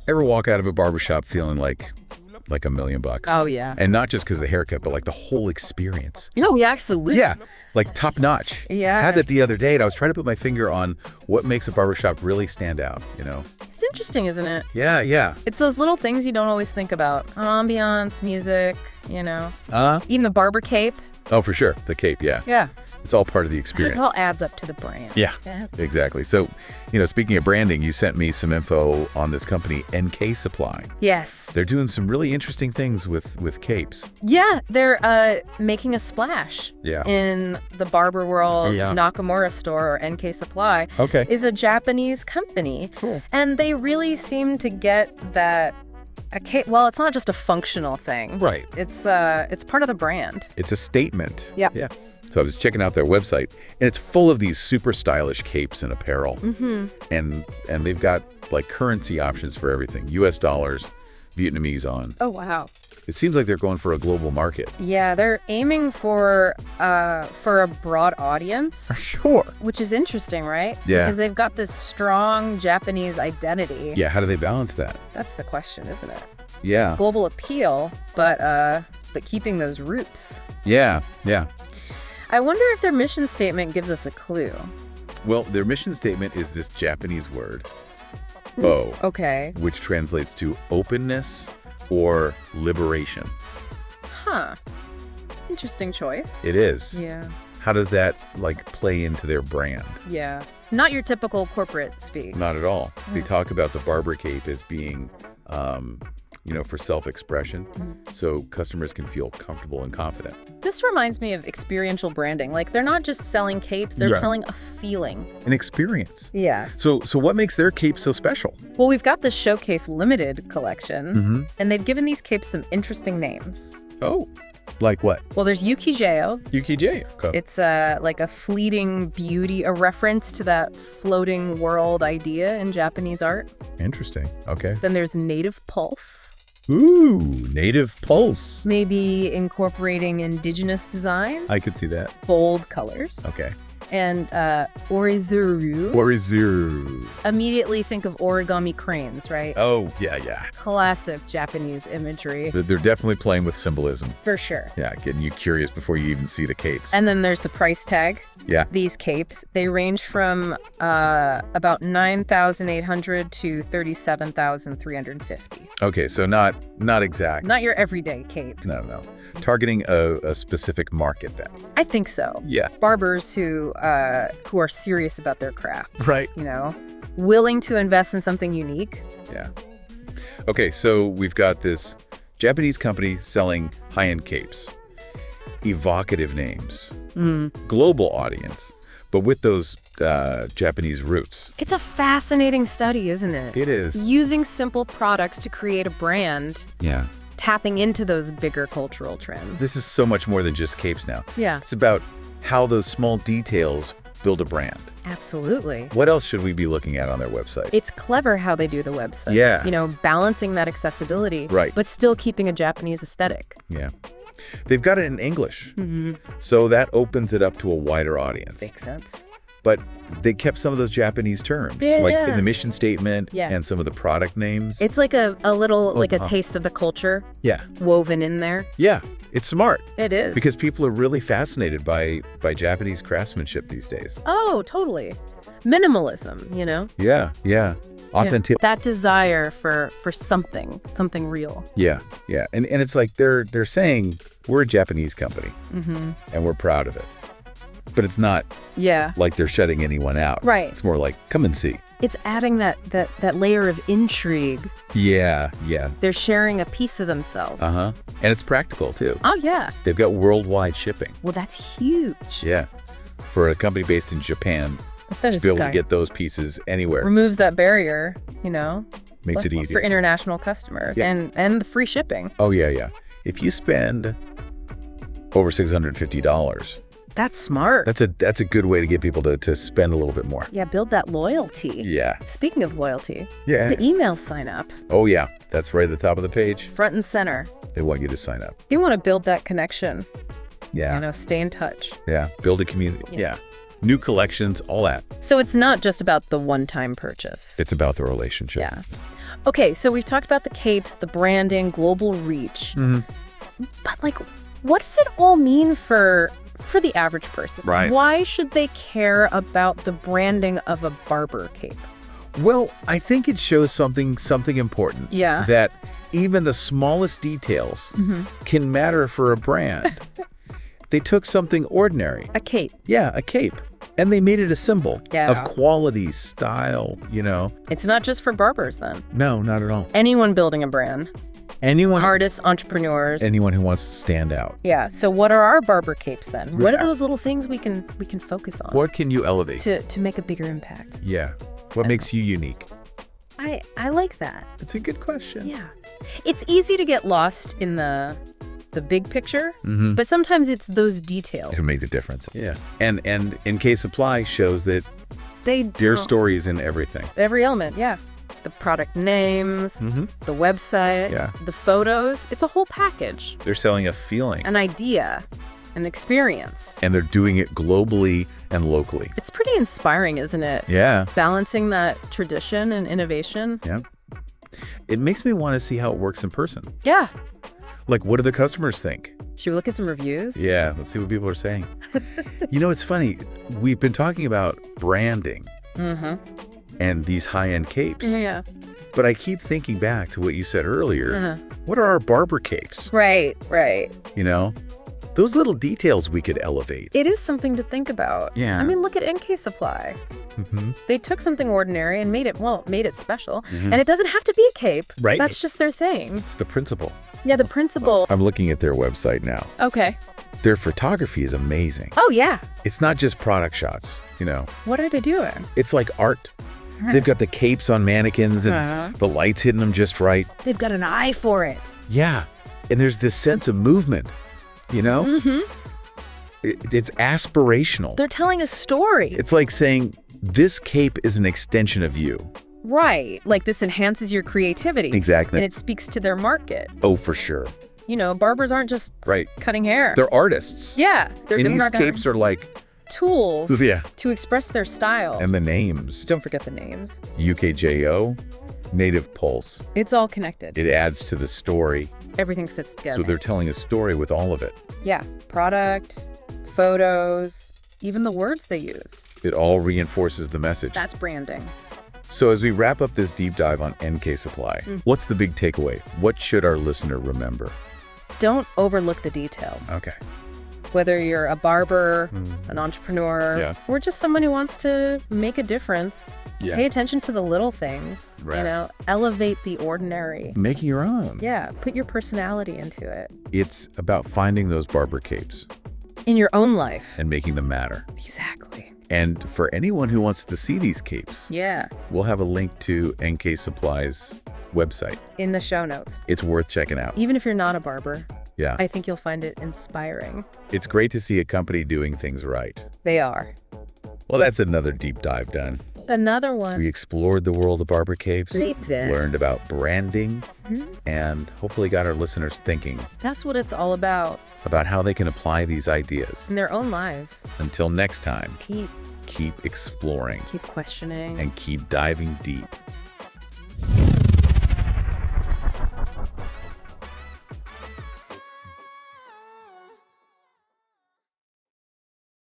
Ever walk out of a barbershop feeling like $1 million? Oh, yeah. And not just because of the haircut, but like the whole experience. Oh, yeah, absolutely. Yeah, like top notch. Yeah. I had that the other day, and I was trying to put my finger on what makes a barbershop really stand out, you know? It's interesting, isn't it? Yeah, yeah. It's those little things you don't always think about. Ambiance, music, you know. Even the barber cape. Oh, for sure. The cape, yeah. Yeah. It's all part of the It experience. all adds up to the brand. Yeah, exactly. So, speaking of branding, you sent me some info on this company, NK Supply. Yes. They're doing some really interesting things with capes. Yeah, they're making a splash in the Barber World. Yeah. Nakamura store, or NK Supply, Okay. is a Japanese company. Cool. And they really seem to get that well, it's not just a functional thing. Right. It's part of the brand. It's a statement. Yeah. Yeah. So I was checking out their website, and it's full of these super stylish capes and apparel. Mm-hmm. And they've got like currency options for everything. US dollars, Vietnamese on. Oh, wow. It seems like they're going for a global market. Yeah, they're aiming for a broad audience. Sure. Which is interesting, right? Yeah. Because they've got this strong Japanese identity. Yeah, how do they balance that? That's the question, isn't it? Yeah. Global appeal, but keeping those roots. Yeah, yeah. I wonder if their mission statement gives us a clue. Well, their mission statement is this Japanese word, bo, Okay. which translates to openness or liberation. Huh. Interesting choice. It is. Yeah. How does that play into their brand? Yeah. Not your typical corporate speak. Not at all. They talk about the barber cape as being, for self-expression, so customers can feel comfortable and confident. This reminds me of experiential branding. Like, they're not just selling capes, they're selling a feeling. An experience. Yeah. So what makes their cape so special? Well, we've got this Showcase Limited collection, and they've given these capes some interesting names. Oh, like what? Well, there's Yukijeo. Yukijeo. Okay. It's like a fleeting beauty, a reference to that floating world idea in Japanese art. Interesting. Okay. Then there's Native Pulse. Ooh, native pulse. Maybe incorporating indigenous design. I could see that. Bold colors. Okay. And Orizuru. Orizuru. Immediately think of origami cranes, right? Oh, yeah. Classic Japanese imagery. They're definitely playing with symbolism. For sure. Yeah, getting you curious before you even see the capes. And then there's the price tag. Yeah. These capes, they range from about $9,800 to $37,350. Okay, so not exact. Not your everyday cape. No. Targeting a specific market then. I think so. Yeah. Barbers who are serious about their craft. Right. Willing to invest in something unique. Yeah. Okay, so we've got this Japanese company selling high-end capes. Evocative names. Global audience, but with those Japanese roots. It's a fascinating study, isn't it? It is. Using simple products to create a brand. Yeah. Tapping into those bigger cultural trends. This is so much more than just capes now. Yeah. It's about how those small details build a brand. Absolutely. What else should we be looking at on their website? It's clever how they do the website. Yeah. Balancing that accessibility. Right. But still keeping a Japanese aesthetic. Yeah. They've got it in English. So that opens it up to a wider audience. Makes sense. But they kept some of those Japanese terms, like in the mission statement and some of the product names. It's like a little, a taste of the culture. Yeah. Woven in there. Yeah. It's smart. It is. Because people are really fascinated by Japanese craftsmanship these days. Oh, totally. Minimalism, Yeah. Authentic. That desire for something real. Yeah. And it's like they're saying we're a Japanese company and we're proud of it. But it's not like they're shutting anyone out. Right. It's more like, come and see. It's adding that layer of intrigue. Yeah. They're sharing a piece of themselves. And it's practical too. Oh, yeah. They've got worldwide shipping. Well, that's huge. Yeah. For a company based in Japan, especially to be able to get those pieces anywhere. Removes that barrier, Makes it easier. For international customers and the free shipping. Oh, yeah. If you spend over $650, that's smart. That's a good way to get people to spend a little bit more. Yeah, build that loyalty. Yeah. Speaking of loyalty, the email sign up. Oh, yeah. That's right at the top of the page. Front and center. They want you to sign up. You want to build that connection. Yeah. Stay in touch. Yeah. Build a community. Yeah. New collections, all that. So it's not just about the one-time purchase. It's about the relationship. Yeah. Okay, so we've talked about the capes, the branding, global reach. But like, what does it all mean for the average person? Right. Why should they care about the branding of a Barber cape? Well, I think it shows something important. Yeah. That even the smallest details can matter for a brand. They took something ordinary. A cape. Yeah, a cape. And they made it a symbol Yeah. of quality, style, It's not just for barbers then. No, not at all. Anyone building a brand. Anyone Artists, entrepreneurs. who wants to stand out. Yeah. So what are our Barber capes then? What are those little things we can focus on What can you elevate? to make a bigger impact? Yeah. What makes you unique? I like that. It's a good question. Yeah. It's easy to get lost in the big picture, but sometimes it's those details. It'll make the difference. Yeah. And NK Supply shows that They their story is in everything. every element, yeah. The product names, the website, Yeah. the photos. It's a whole package. They're selling a feeling. An idea, an experience. And they're doing it globally and locally. It's pretty inspiring, isn't it? Yeah. Balancing that tradition and innovation. Yeah. It makes me want to see how it works in person. Yeah. Like, what do the customers think? Should we look at some reviews? Yeah, let's see what people are saying. It's funny. We've been talking about branding and these high-end capes. Yeah. But I keep thinking back to what you said earlier. What are our Barber capes? Right. Those little details we could elevate. It is something to think about. Yeah. I mean, look at NK Supply. They took something ordinary and made it special. And it doesn't have to be a cape. Right. That's just their thing. It's the principle. Yeah, the principle. I'm looking at their website now. Okay. Their photography is amazing. Oh, yeah. It's not just product shots, What are they doing? It's like art. They've got the capes on mannequins and the lights hitting them just right. They've got an eye for it. Yeah. And there's this sense of movement, It's aspirational. They're telling a story. It's like saying, this cape is an extension of you. Right. Like this enhances your creativity. Exactly. And it speaks to their market. Oh, for sure. Barbers aren't just Right. cutting hair. They're artists. Yeah. They're And these not capes are like, tools Yeah. to express their style. and the names. Don't forget the names. UKJO, Native Pulse. It's all connected. It adds to the story. Everything fits together. So they're telling a story with all of it. Yeah. Product, photos, even the words they use. It all reinforces the message. That's branding. So as we wrap up this deep dive on NK Supply, what's the big takeaway? What should our listener remember? Don't overlook the details. Okay. Whether you're a barber, an entrepreneur, Yeah. or just someone who wants to make a difference, Yeah. pay attention to the little things. Right. Elevate the ordinary. Making your own. Yeah, put your personality into it. It's about finding those Barber capes In your own life. and making them matter. Exactly. And for anyone who wants to see these capes, Yeah, we'll have a link to NK Supply's website. in the show notes. It's worth checking out. Even if you're not a barber, Yeah. I think you'll find it inspiring. It's great to see a company doing things right. They are. Well, that's another deep dive done. Another one. We explored the world of Barber capes, We did. learned about branding, and hopefully got our listeners thinking That's what it's all about about how they can apply these ideas. in their own lives. Until next time, Keep keep exploring questioning. and keep diving deep.